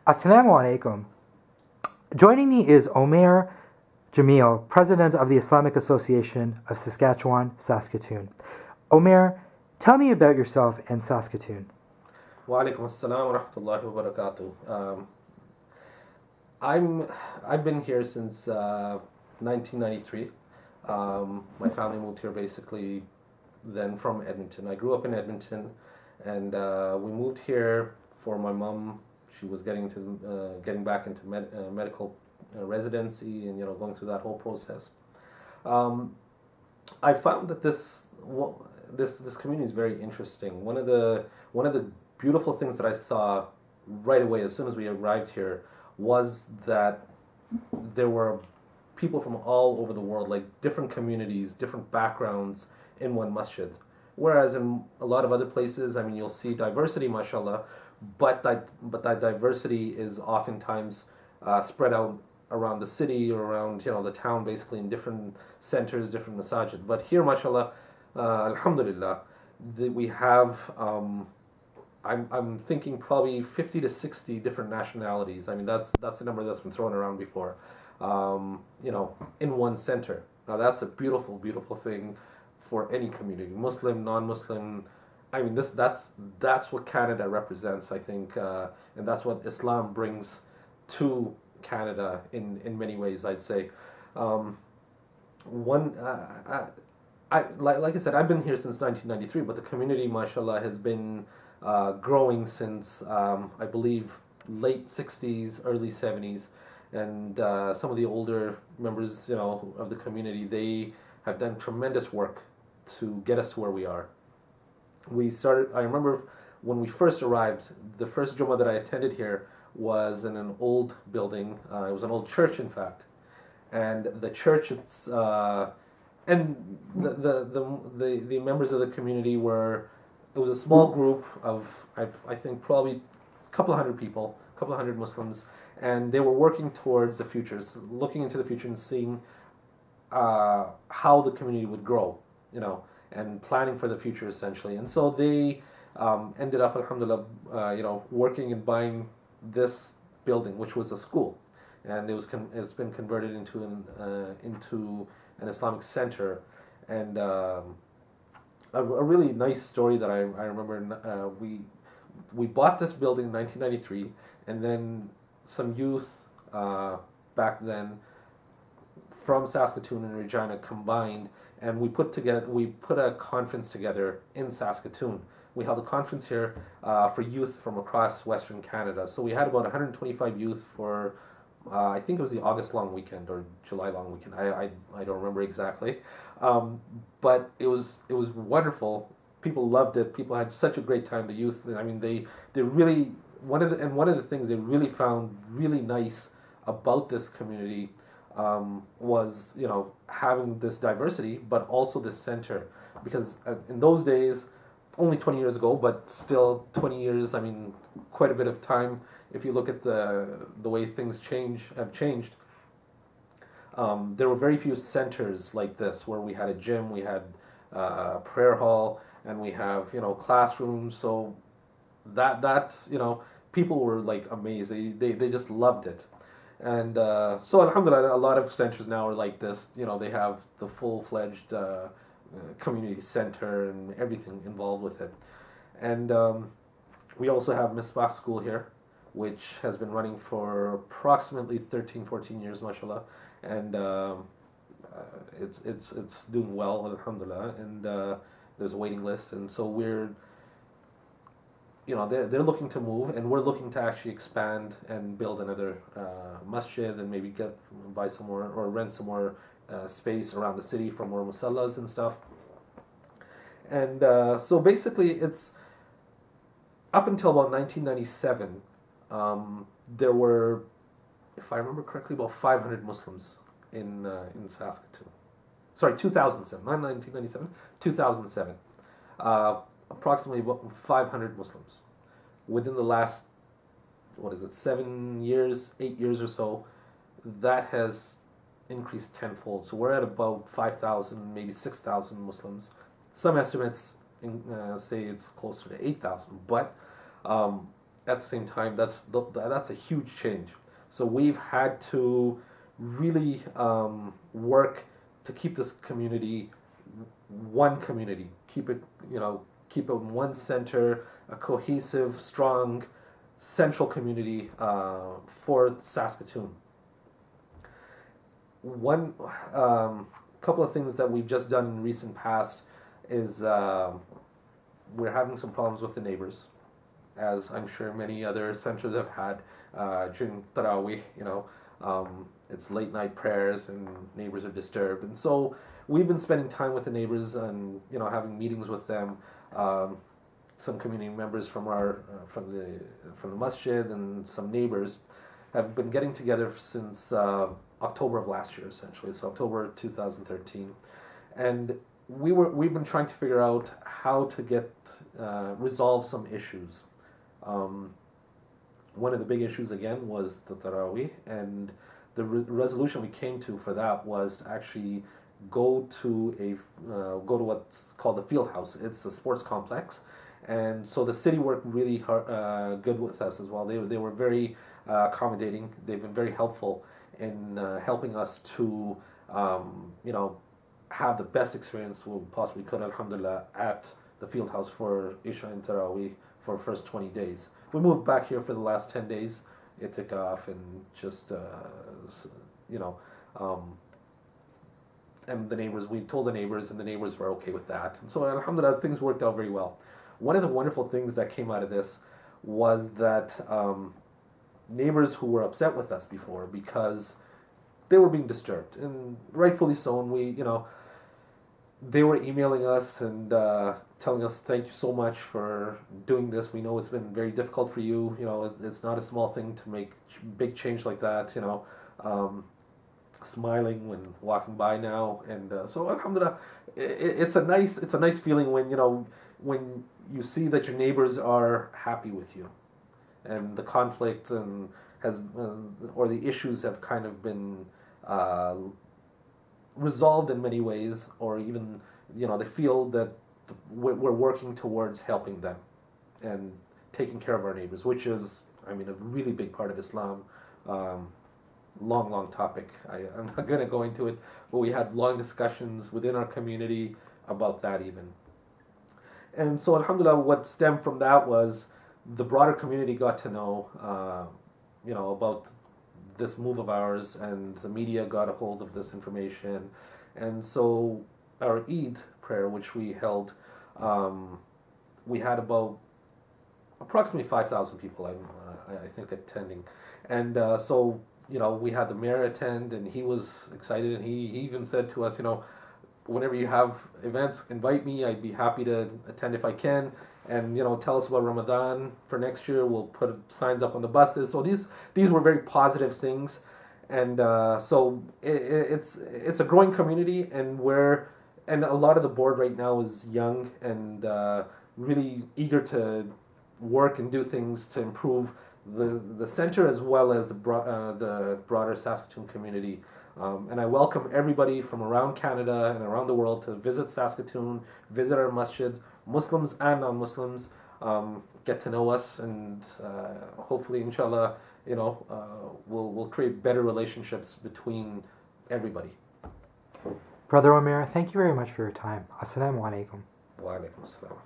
Assalamu alaikum. Joining me is Omaer Jamil, President of the Islamic Association of Saskatchewan, Saskatoon. Omaer, tell me about yourself and Saskatoon. Wa alaikum assalam wa rahmatullahi wa barakatuh. I've been here since 1993. My family moved here basically then from Edmonton. I grew up in Edmonton, and we moved here for my mom. She was getting back into medical residency, and going through that whole process. Um, I found that this community is very interesting. One of the beautiful things that I saw right away as soon as we arrived here was that there were people from all over the world, like different communities, different backgrounds in one masjid. Whereas in a lot of other places, I mean, you'll see diversity, mashallah, but that diversity is oftentimes spread out around the city or around the town, basically in different centers, different masajid. But here, mashallah, alhamdulillah, we have. I'm thinking probably 50 to 60 different nationalities. I mean, that's the number that's been thrown around before. In one center. Now that's a beautiful, beautiful thing for any community, Muslim, non-Muslim. I mean, that's what Canada represents, I think, and that's what Islam brings to Canada in many ways, I'd say. Um, one, like I said, I've been here since 1993, but the community, mashallah, has been growing since I believe late 60s, early 70s, and some of the older members, of the community, they have done tremendous work to get us to where we are. I remember when we first arrived, the first Jummah that I attended here was in an old building. It was an old church, in fact, and the church, and the members of the community were. It was a small group of, I think, probably a couple of hundred people, a couple of hundred Muslims, and they were working towards the future, looking into the future and seeing how the community would grow, and planning for the future essentially. And so they ended up, alhamdulillah, working and buying this building, which was a school, and it's been converted into an Islamic center, and. A really nice story that I remember. We bought this building in 1993, and then some youth back then from Saskatoon and Regina combined, and we put a conference together in Saskatoon. We held a conference here for youth from across Western Canada. So we had about 125 youth for I think it was the August long weekend or July long weekend. I don't remember exactly, but it was wonderful. People loved it. People had such a great time. The youth. I mean, they really one of the things they really found really nice about this community was having this diversity, but also this center, because in those days, only 20 years ago, but still 20 years. I mean, quite a bit of time. If you look at the way things have changed, there were very few centers like this where we had a gym, we had a prayer hall, and we have classrooms. So that's people were like amazed. They just loved it, and so alhamdulillah, a lot of centers now are like this. They have the full-fledged community center and everything involved with it, and we also have Misbah School here, which has been running for approximately 13, 14 years, mashallah, and it's doing well, alhamdulillah, and there's a waiting list, and so they're looking to move, and we're looking to actually expand and build another masjid, and maybe buy some more or rent some more space around the city for more musallas and stuff, and so basically it's up until about 1997. There were, if I remember correctly, about 500 Muslims in Saskatoon. Sorry, 2007, not 1997, 2007. Approximately about 500 Muslims. Within the last, 7 years, 8 years or so, that has increased tenfold. So we're at about 5,000, maybe 6,000 Muslims. Some estimates say it's closer to 8,000, but at the same time, that's a huge change. So we've had to really work to keep this community one community, keep it keep it in one center, a cohesive, strong, central community for Saskatoon. One couple of things that we've just done in recent past is we're having some problems with the neighbors, as I'm sure many other centers have had during Tarawih. It's late night prayers and neighbors are disturbed, and so we've been spending time with the neighbors and having meetings with them. Some community members from our from the masjid and some neighbors have been getting together since October of last year, essentially, so October 2013, and we've been trying to figure out how to get resolve some issues. One of the big issues again was the Tarawih, and the resolution we came to for that was to actually go to what's called the field house. It's a sports complex, and so the city worked really good with us as well. They were very accommodating. They've been very helpful in helping us to have the best experience we possibly could, alhamdulillah, at the field house for Isha and Tarawih for the first 20 days. We moved back here for the last 10 days. It took off and just and the neighbors, we told the neighbors, and the neighbors were okay with that. And so, alhamdulillah, things worked out very well. One of the wonderful things that came out of this was that neighbors who were upset with us before because they were being disturbed, and rightfully so, and they were emailing us and telling us, thank you so much for doing this. We know it's been very difficult for you. It's not a small thing to make big change like that. Smiling when walking by now, and so alhamdulillah, it's a nice feeling when you see that your neighbors are happy with you, and the conflict and or the issues have kind of been resolved in many ways, or even they feel that we're working towards helping them and taking care of our neighbors, which is, a really big part of Islam. Long topic. I'm not going to go into it, but we had long discussions within our community about that even. And so, alhamdulillah, what stemmed from that was the broader community got to know, about this move of ours, and the media got a hold of this information. And so our Eid prayer, which we held, we had about approximately 5,000 people, I think, attending. And so we had the mayor attend, and he was excited, and he even said to us, whenever you have events, invite me. I'd be happy to attend if I can. And tell us about Ramadan for next year. We'll put signs up on the buses. So these were very positive things, and so it's a growing community, and a lot of the board right now is young and really eager to work and do things to improve the center as well as the broader Saskatoon community. And I welcome everybody from around Canada and around the world to visit Saskatoon, visit our masjid, Muslims and non-Muslims, get to know us, and hopefully, inshallah, we'll create better relationships between everybody. Brother Omaer, thank you very much for your time. Assalamu alaikum. Wa alaikum assalam.